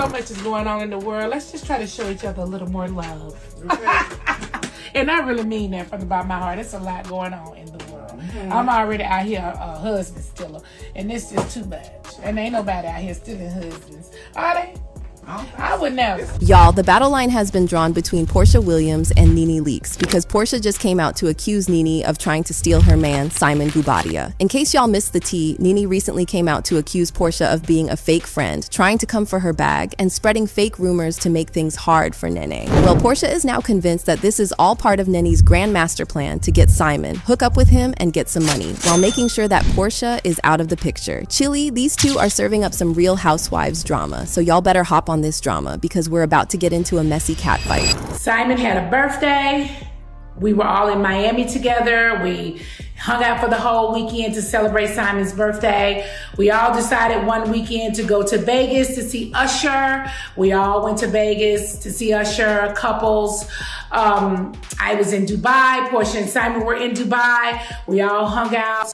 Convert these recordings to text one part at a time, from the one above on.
so much is going on in the world. Let's just try to show each other a little more love. And I really mean that from the bottom of my heart. It's a lot going on in the world. I'm already out here a husband stiller, and this is too much. And ain't nobody out here stealing husbands, are they? I would never. Y'all, the battle line has been drawn between Porsha Williams and Nene Leakes because Porsha just came out to accuse Nene of trying to steal her man, Simon Guobadia. In case y'all missed the tea, Nene recently came out to accuse Porsha of being a fake friend, trying to come for her bag, and spreading fake rumors to make things hard for Nene. Well, Porsha is now convinced that this is all part of Nene's grand master plan to get Simon, hook up with him, and get some money, while making sure that Porsha is out of the picture. Chilly, these two are serving up some Real Housewives drama, so y'all better hop on this drama because we're about to get into a messy catfight. Simon had a birthday. We were all in Miami together. We hung out for the whole weekend to celebrate Simon's birthday. We all decided one weekend to go to Vegas to see Usher. We all went to Vegas to see Usher, couples. I was in Dubai. Porsha and Simon were in Dubai. We all hung out.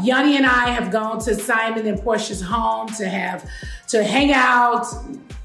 Yanni and I have gone to Simon and Porsha's home to hang out,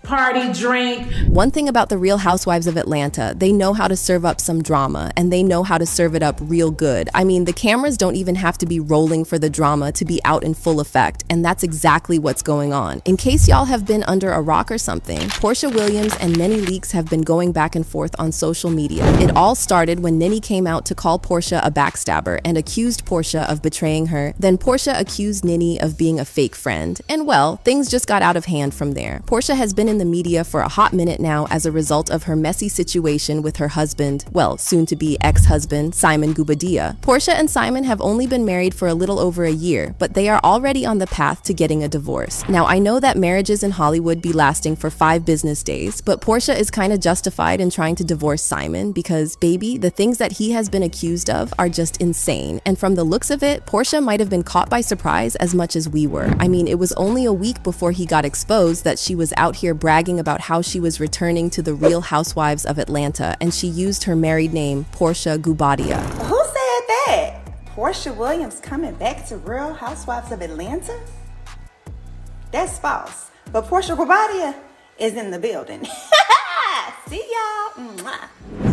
party, drink. One thing about the Real Housewives of Atlanta, they know how to serve up some drama, and they know how to serve it up real good. I mean, the cameras don't even have to be rolling for the drama to be out in full effect, and that's exactly what's going on. In case y'all have been under a rock or something, Porsha Williams and Nene Leakes have been going back and forth on social media. It all started when Nene came out to call Porsha a backstabber and accused Porsha of betraying her. Then Porsha accused Nene of being a fake friend, and well, things just got out of hand from there. Porsha has been in the media for a hot minute now as a result of her messy situation with her husband, well, soon-to-be ex-husband, Simon Guobadia. Porsha and Simon have only been married for a little over a year, but they are already on the path to getting a divorce. Now, I know that marriages in Hollywood be lasting for 5 business days, but Porsha is kind of justified in trying to divorce Simon because, baby, the things that he has been accused of are just insane. And from the looks of it, Porsha might have been caught by surprise as much as we were. I mean, it was only a week before he got exposed that she was out here bragging about how she was returning to the Real Housewives of Atlanta, and she used her married name, Porsha Guobadia. Who said that? Porsha Williams coming back to Real Housewives of Atlanta? That's false. But Porsha Guobadia is in the building. See y'all. Mwah.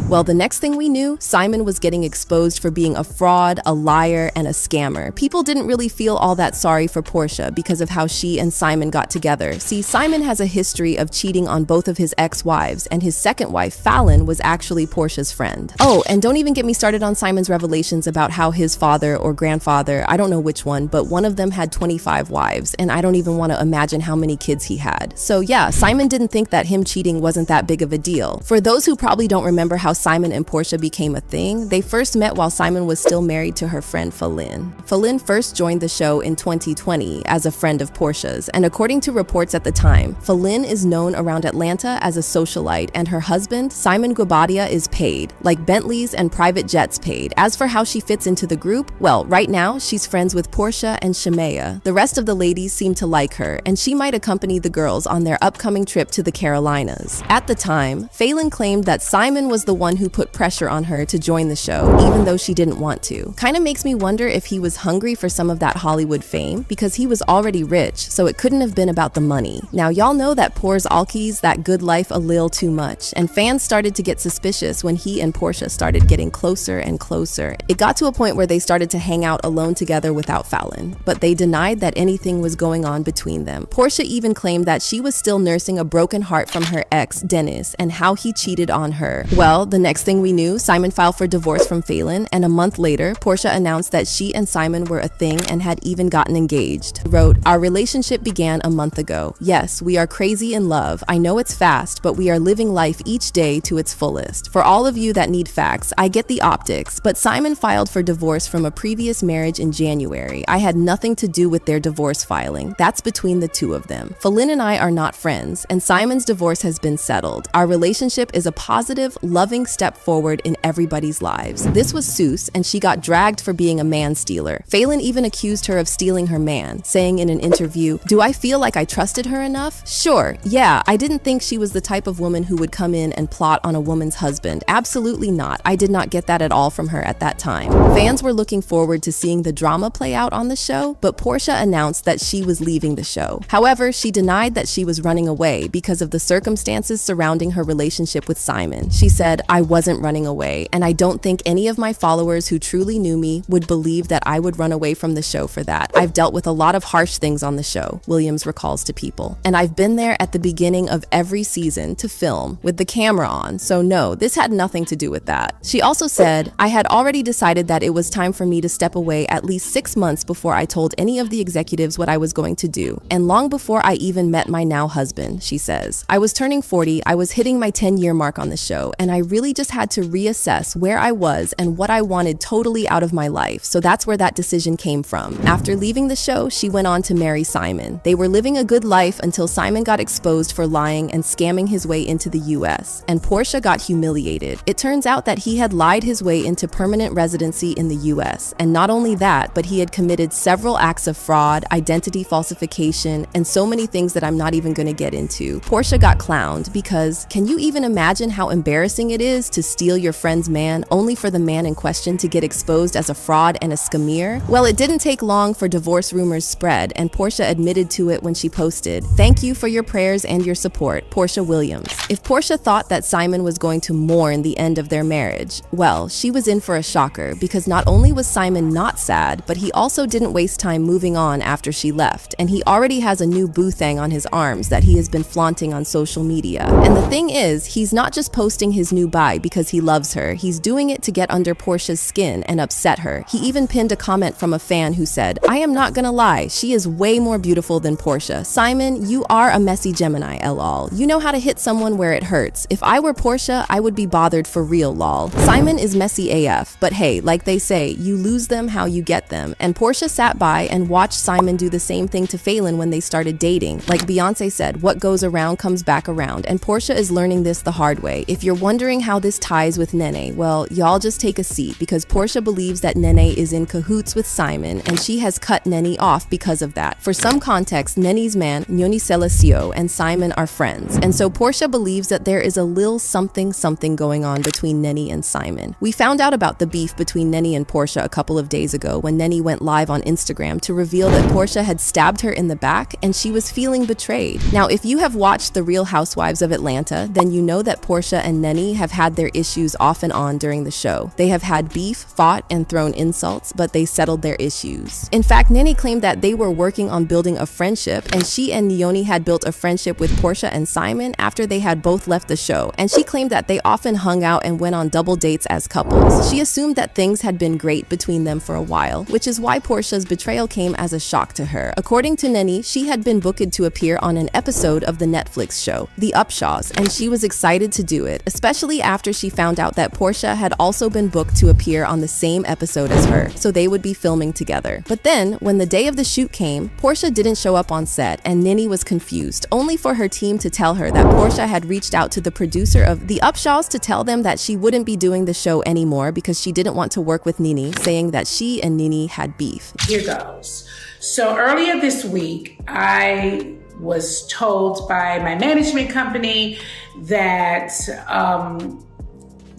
Well, the next thing we knew, Simon was getting exposed for being a fraud, a liar, and a scammer. People didn't really feel all that sorry for Porsha because of how she and Simon got together. See, Simon has a history of cheating on both of his ex-wives, and his second wife, Fallon, was actually Porsha's friend. Oh, and don't even get me started on Simon's revelations about how his father or grandfather, I don't know which one, but one of them had 25 wives, and I don't even want to imagine how many kids he had. So yeah, Simon didn't think that him cheating wasn't that big of a deal. For those who probably don't remember how Simon and Porsha became a thing, they first met while Simon was still married to her friend Falynn. Falynn first joined the show in 2020 as a friend of Porsha's, and according to reports at the time, Falynn is known around Atlanta as a socialite, and her husband, Simon Guobadia, is paid, like Bentleys and private jets paid. As for how she fits into the group, well, right now, she's friends with Porsha and Shemaya. The rest of the ladies seem to like her, and she might accompany the girls on their upcoming trip to the Carolinas. At the time, Falynn claimed that Simon was the one who put pressure on her to join the show, even though she didn't want to. Kinda makes me wonder if he was hungry for some of that Hollywood fame, because he was already rich, so it couldn't have been about the money. Now, y'all know that Pors Alki's that good life a little too much, and fans started to get suspicious when he and Porsha started getting closer and closer. It got to a point where they started to hang out alone together without Fallon, but they denied that anything was going on between them. Porsha even claimed that she was still nursing a broken heart from her ex, Dennis, and how he cheated on her. Well, the next thing we knew, Simon filed for divorce from Falynn, and a month later, Porsha announced that she and Simon were a thing and had even gotten engaged. Wrote, "Our relationship began a month ago. Yes, we are crazy in love. I know it's fast, but we are living life each day to its fullest. For all of you that need facts, I get the optics, but Simon filed for divorce from a previous marriage in January. I had nothing to do with their divorce filing. That's between the two of them. Falynn and I are not friends, and Simon's divorce has been settled. Our relationship is a positive, loving step forward in everybody's lives. This was Seuss, and she got dragged for being a man stealer. Phelan even accused her of stealing her man, saying in an interview, "Do I feel like I trusted her enough? Sure, yeah, I didn't think she was the type of woman who would come in and plot on a woman's husband. Absolutely not. I did not get that at all from her at that time." Fans were looking forward to seeing the drama play out on the show, but Porsha announced that she was leaving the show. However, she denied that she was running away because of the circumstances surrounding her relationship with Simon. She said, "I wasn't running away, and I don't think any of my followers who truly knew me would believe that I would run away from the show for that. I've dealt with a lot of harsh things on the show," Williams recalls to People. "And I've been there at the beginning of every season to film with the camera on, so no, this had nothing to do with that." She also said, "I had already decided that it was time for me to step away at least 6 months before I told any of the executives what I was going to do, and long before I even met my now husband," she says. "I was turning 40, I was hitting my 10-year mark on the show, and I really just had to reassess where I was and what I wanted totally out of my life, so that's where that decision came from." After leaving the show, she went on to marry Simon. They were living a good life until Simon got exposed for lying and scamming his way into the US, and Porsha got humiliated. It turns out that he had lied his way into permanent residency in the US, and not only that, but he had committed several acts of fraud, identity falsification, and so many things that I'm not even going to get into. Porsha got clowned because, can you even imagine how embarrassing it is to steal your friend's man only for the man in question to get exposed as a fraud and a scammer? Well, it didn't take long for divorce rumors spread, and Porsha admitted to it when she posted, "Thank you for your prayers and your support, Porsha Williams." If Porsha thought that Simon was going to mourn the end of their marriage, well, she was in for a shocker, because not only was Simon not sad, but he also didn't waste time moving on after she left, and he already has a new boo thing on his arms that he has been flaunting on social media. And the thing is, he's not just posting his new bye because he loves her, he's doing it to get under Porsha's skin and upset her. He even pinned a comment from a fan who said, "I am not gonna lie, she is way more beautiful than Porsha. Simon, you are a messy Gemini, lol. You know how to hit someone where it hurts. If I were Porsha, I would be bothered for real, lol." Simon is messy AF, but hey, like they say, you lose them how you get them. And Porsha sat by and watched Simon do the same thing to Phelan when they started dating. Like Beyonce said, what goes around comes back around, and Porsha is learning this the hard way. If you're wondering how this ties with Nene, well, y'all just take a seat, because Porsha believes that Nene is in cahoots with Simon, and she has cut Nene off because of that. For some context, Nene's man, Nyoni Selasio, and Simon are friends, and so Porsha believes that there is a little something going on between Nene and Simon. We found out about the beef between Nene and Porsha a couple of days ago when Nene went live on Instagram to reveal that Porsha had stabbed her in the back and she was feeling betrayed. Now, if you have watched The Real Housewives of Atlanta, then you know that Porsha and Nene have had their issues off and on during the show. They have had beef, fought, and thrown insults, but they settled their issues. In fact, Nene claimed that they were working on building a friendship, and she and Nyoni had built a friendship with Porsha and Simon after they had both left the show, and she claimed that they often hung out and went on double dates as couples. She assumed that things had been great between them for a while, which is why Porsha's betrayal came as a shock to her. According to Nene, she had been booked to appear on an episode of the Netflix show, The Upshaws, and she was excited to do it, especially after she found out that Porsha had also been booked to appear on the same episode as her, so they would be filming together. But then, when the day of the shoot came, Porsha didn't show up on set, and Nene was confused, only for her team to tell her that Porsha had reached out to the producer of The Upshaws to tell them that she wouldn't be doing the show anymore because she didn't want to work with Nene, saying that she and Nene had beef. Here goes. So earlier this week, I was told by my management company that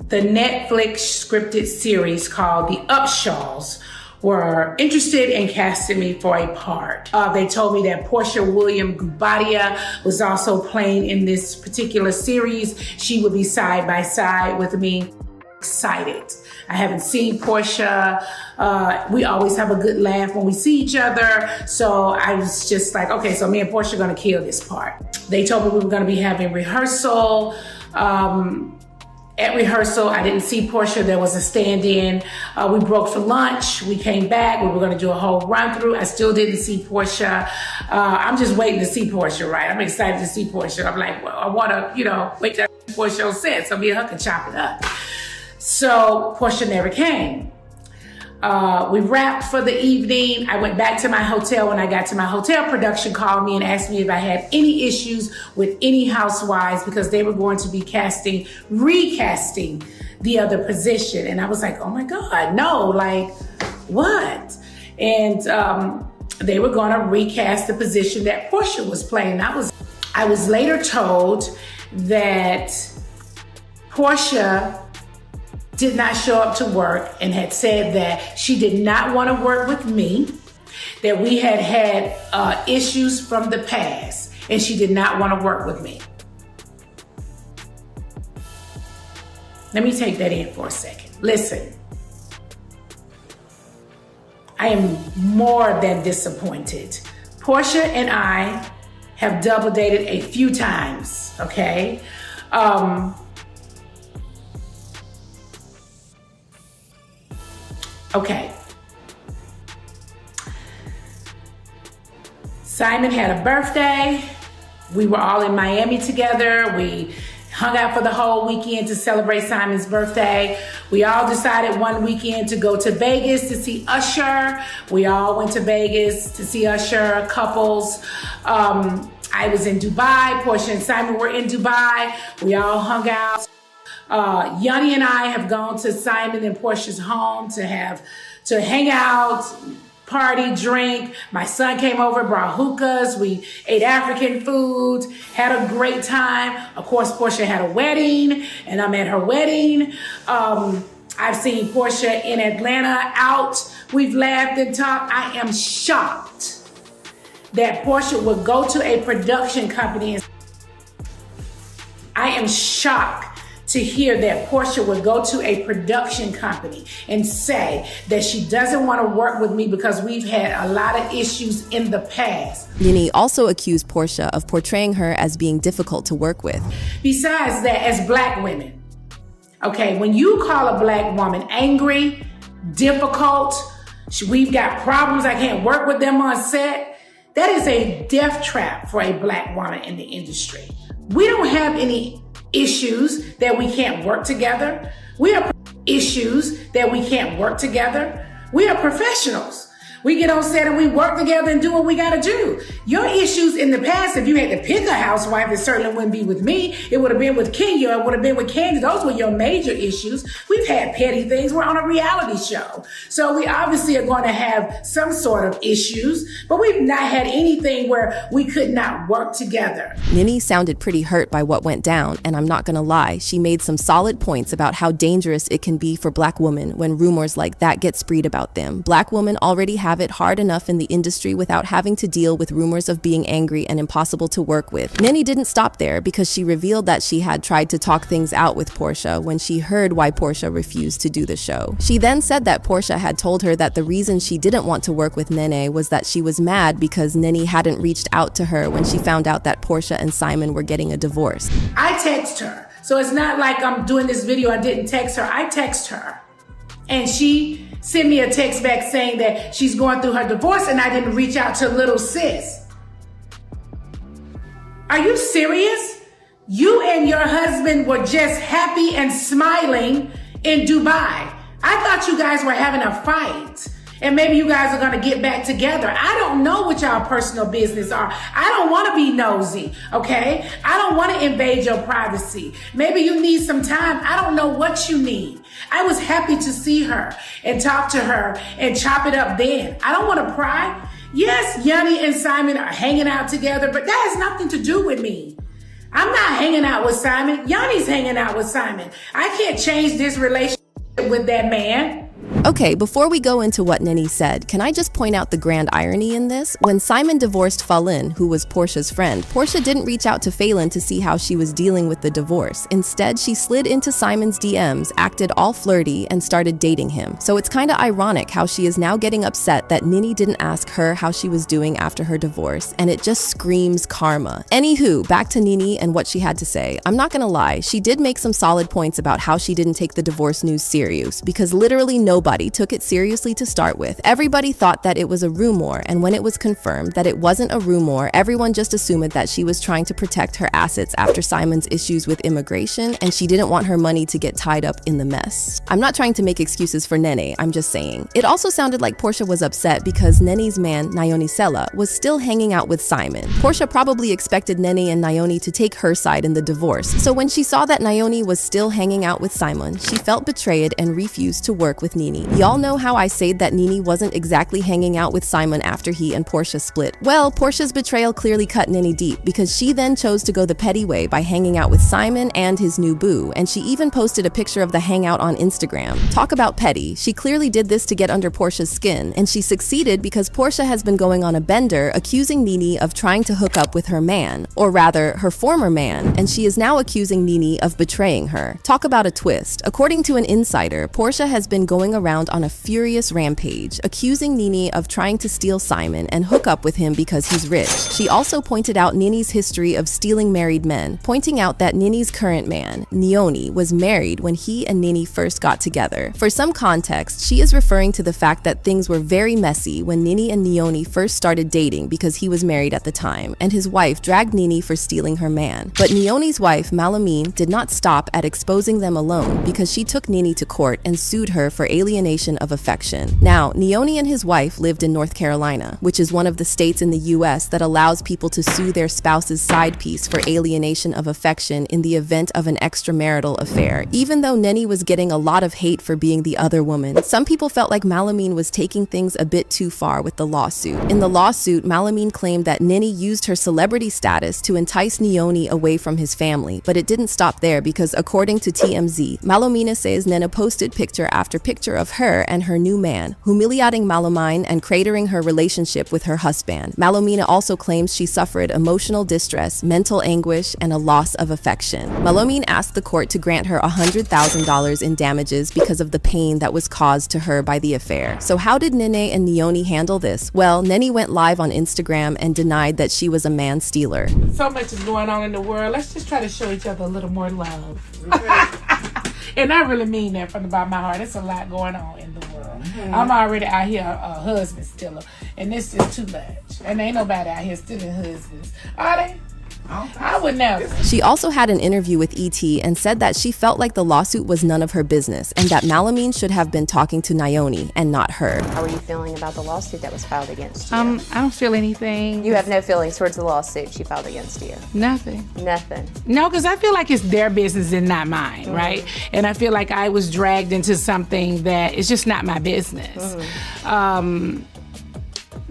the Netflix scripted series called The Upshaws were interested in casting me for a part. They told me that Porsha Williams Gubadia was also playing in this particular series. She would be side by side with me. Excited. I haven't seen Porsha. We always have a good laugh when we see each other. So I was just like, okay, so me and Porsha are gonna kill this part. They told me we were gonna be having rehearsal. At rehearsal, I didn't see Porsha. There was a stand-in. We broke for lunch. We came back. We were going to do a whole run-through. I still didn't see Porsha. I'm just waiting to see Porsha, right? I'm excited to see Porsha. I'm like, well, I want to, wait till Porsha on set so me and her can chop it up. So Porsha never came. We wrapped for the evening. I went back to my hotel. When I got to my hotel, production called me and asked me if I had any issues with any housewives because they were going to be recasting the other position. And I was like, oh my God, no, like what? And they were going to recast the position that Porsha was playing. I was later told that Porsha did not show up to work and had said that she did not want to work with me, that we had issues from the past, and she did not want to work with me. Let me take that in for a second. Listen, I am more than disappointed. Porsha and I have double dated a few times, okay? Okay. Simon had a birthday. We were all in Miami together. We hung out for the whole weekend to celebrate Simon's birthday. We all decided one weekend to go to Vegas to see Usher. We all went to Vegas to see Usher, couples. I was in Dubai. Porsha and Simon were in Dubai. We all hung out. Yanni and I have gone to Simon and Porsha's home to hang out, party, drink. My son came over, brought hookahs. We ate African food, had a great time. Of course, Porsha had a wedding, and I'm at her wedding. I've seen Porsha in Atlanta out. We've laughed and talked. I am shocked that Porsha would go to a production company. I am shocked to hear that Porsha would go to a production company and say that she doesn't want to work with me because we've had a lot of issues in the past. NeNe also accused Porsha of portraying her as being difficult to work with. Besides that, as Black women, okay, when you call a Black woman angry, difficult, we've got problems, I can't work with them on set, that is a death trap for a Black woman in the industry. We don't have any issues that we can't work together. We are issues that we can't work together. We are professionals. We get on set and we work together and do what we gotta do. Your issues in the past, if you had to pick a housewife, it certainly wouldn't be with me. It would have been with Kenya. It would have been with Candy. Those were your major issues. We've had petty things. We're on a reality show. So we obviously are going to have some sort of issues, but we've not had anything where we could not work together. NeNe sounded pretty hurt by what went down, and I'm not gonna lie, she made some solid points about how dangerous it can be for Black women when rumors like that get spread about them. Black women already have it hard enough in the industry without having to deal with rumors of being angry and impossible to work with. NeNe didn't stop there because she revealed that she had tried to talk things out with Porsha when she heard why Porsha refused to do the show. She then said that Porsha had told her that the reason she didn't want to work with NeNe was that she was mad because NeNe hadn't reached out to her when she found out that Porsha and Simon were getting a divorce. I text her. So it's not like I'm doing this video, I didn't text her. I text her. And she sent me a text back saying that she's going through her divorce and I didn't reach out to little sis. Are you serious? You and your husband were just happy and smiling in Dubai. I thought you guys were having a fight. And maybe you guys are going to get back together. I don't know what y'all personal business are. I don't want to be nosy, okay? I don't want to invade your privacy. Maybe you need some time. I don't know what you need. I was happy to see her and talk to her and chop it up then. I don't want to pry. Yes, Yanni and Simon are hanging out together, but that has nothing to do with me. I'm not hanging out with Simon. Yanni's hanging out with Simon. I can't change this relationship with that man. Okay, before we go into what NeNe said, can I just point out the grand irony in this? When Simon divorced Falynn, who was Porsha's friend, Porsha didn't reach out to Falynn to see how she was dealing with the divorce. Instead, she slid into Simon's DMs, acted all flirty, and started dating him. So it's kinda ironic how she is now getting upset that NeNe didn't ask her how she was doing after her divorce, and it just screams karma. Anywho, back to NeNe and what she had to say. I'm not gonna lie, she did make some solid points about how she didn't take the divorce news serious, because literally nobody nobody took it seriously to start with. Everybody thought that it was a rumor, and when it was confirmed that it wasn't a rumor, everyone just assumed that she was trying to protect her assets after Simon's issues with immigration, and she didn't want her money to get tied up in the mess. I'm not trying to make excuses for Nene, I'm just saying. It also sounded like Porsha was upset because Nene's man, Nayoni Sela, was still hanging out with Simon. Porsha probably expected Nene and Nayoni to take her side in the divorce, so when she saw that Nayoni was still hanging out with Simon, she felt betrayed and refused to work with Nene. Y'all know how I said that Nene wasn't exactly hanging out with Simon after he and Porsha split? Well, Porsha's betrayal clearly cut Nene deep because she then chose to go the petty way by hanging out with Simon and his new boo, and she even posted a picture of the hangout on Instagram. Talk about petty. She clearly did this to get under Porsha's skin, and she succeeded because Porsha has been going on a bender accusing Nene of trying to hook up with her man, or rather, her former man, and she is now accusing Nene of betraying her. Talk about a twist. According to an insider, Porsha has been going around on a furious rampage, accusing Nene of trying to steal Simon and hook up with him because he's rich. She also pointed out Nene's history of stealing married men, pointing out that Nene's current man, Neoni, was married when he and Nene first got together. For some context, she is referring to the fact that things were very messy when Nene and Neoni first started dating because he was married at the time, and his wife dragged Nene for stealing her man. But Neoni's wife, Malamine, did not stop at exposing them alone because she took Nene to court and sued her for alienation of affection. Now, Neoni and his wife lived in North Carolina, which is one of the states in the US that allows people to sue their spouse's side piece for alienation of affection in the event of an extramarital affair. Even though Nene was getting a lot of hate for being the other woman, some people felt like Malamine was taking things a bit too far with the lawsuit. In the lawsuit, Malamine claimed that Nene used her celebrity status to entice Neoni away from his family, but it didn't stop there because according to TMZ, Malamine says Nene posted picture after picture of her and her new man, humiliating Malamine and cratering her relationship with her husband. Malamine also claims she suffered emotional distress, mental anguish, and a loss of affection. Malamine asked the court to grant her $100,000 in damages because of the pain that was caused to her by the affair. So how did Nene and Neoni handle this? Well, Nene went live on Instagram and denied that she was a man stealer. So much is going on in the world. Let's just try to show each other a little more love. And I really mean that from the bottom of my heart. It's a lot going on in the world. I'm already out here a husband stealer, and this is too much. And ain't nobody out here stealing husbands. Are they? I would never. She also had an interview with ET and said that she felt like the lawsuit was none of her business and that Malamine should have been talking to Nayoni and not her. How are you feeling about the lawsuit that was filed against you? I don't feel anything. You have no feelings towards the lawsuit she filed against you? Nothing. Nothing. No, because I feel like it's their business and not mine, right? And I feel like I was dragged into something that is just not my business.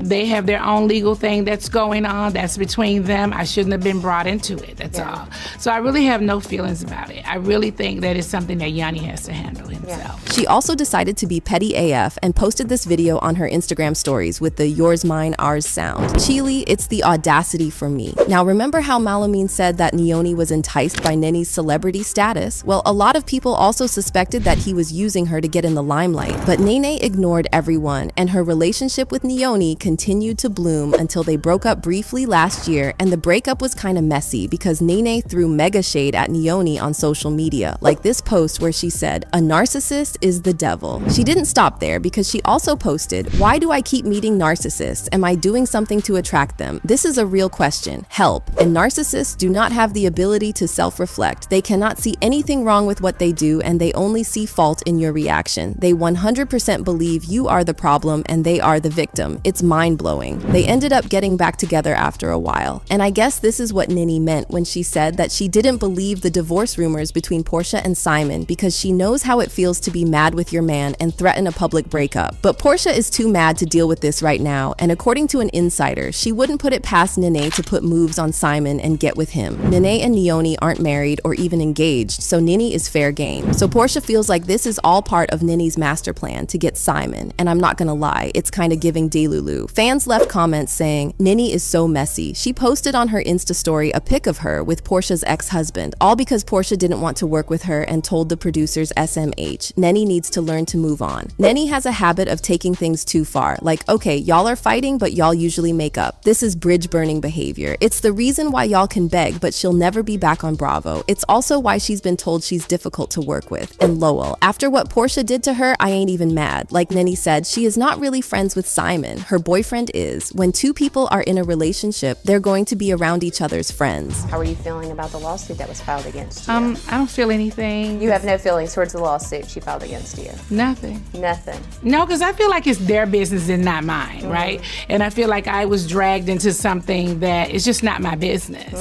They have their own legal thing that's going on. That's between them. I shouldn't have been brought into it. That's all. So I really have no feelings about it. I really think that it's something that Yanni has to handle himself. She also decided to be petty AF and posted this video on her Instagram stories with the yours, mine, ours sound. Chili, it's the audacity for me. Now, remember how Malamine said that Neoni was enticed by Nene's celebrity status? Well, a lot of people also suspected that he was using her to get in the limelight, but Nene ignored everyone, and her relationship with Neoni continued to bloom until they broke up briefly last year, and the breakup was kind of messy because Nene threw mega shade at Neoni on social media, like this post where she said, "A narcissist is the devil." She didn't stop there because she also posted, "Why do I keep meeting narcissists? Am I doing something to attract them? This is a real question. Help." And narcissists do not have the ability to self-reflect. They cannot see anything wrong with what they do, and they only see fault in your reaction. They 100% believe you are the problem and they are the victim. It's mind-blowing. They ended up getting back together after a while. And I guess this is what Nene meant when she said that she didn't believe the divorce rumors between Porsha and Simon because she knows how it feels to be mad with your man and threaten a public breakup. But Porsha is too mad to deal with this right now, and according to an insider, she wouldn't put it past Nene to put moves on Simon and get with him. Nene and Neoni aren't married or even engaged, so Nene is fair game. So Porsha feels like this is all part of Nene's master plan to get Simon, and I'm not gonna lie, it's kind of giving Delulu. Fans left comments saying, Nini is so messy. She posted on her Insta story a pic of her with Porsha's ex-husband, all because Porsha didn't want to work with her and told the producers SMH, Nene needs to learn to move on. Nene has a habit of taking things too far. Like, okay, y'all are fighting, but y'all usually make up. This is bridge burning behavior. It's the reason why y'all can beg, but she'll never be back on Bravo. It's also why she's been told she's difficult to work with. And Lowell, after what Porsha did to her, I ain't even mad. Like Nene said, she is not really friends with Simon. Her boyfriend is. When two people are in a relationship, they're going to be around each other's friends. How are you feeling about the lawsuit that was filed against you? I don't feel anything. You have no feelings towards the lawsuit she filed against you? Nothing. Nothing. No, because I feel like it's their business and not mine, right? And I feel like I was dragged into something that is just not my business.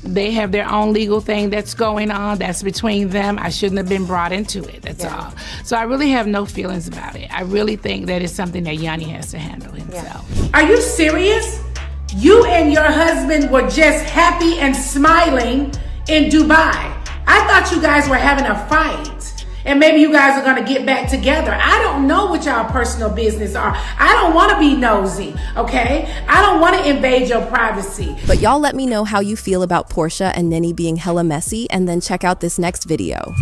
They have their own legal thing that's going on. That's between them. I shouldn't have been brought into it. That's all. So I really have no feelings about it. I really think that it's something that Yanni has to handle himself. Are you serious? You and your husband were just happy and smiling in Dubai. I thought you guys were having a fight. And maybe you guys are gonna get back together. I don't know what y'all personal business are. I don't wanna be nosy, okay? I don't wanna invade your privacy. But y'all let me know how you feel about Porsha and Nene being hella messy, and then check out this next video.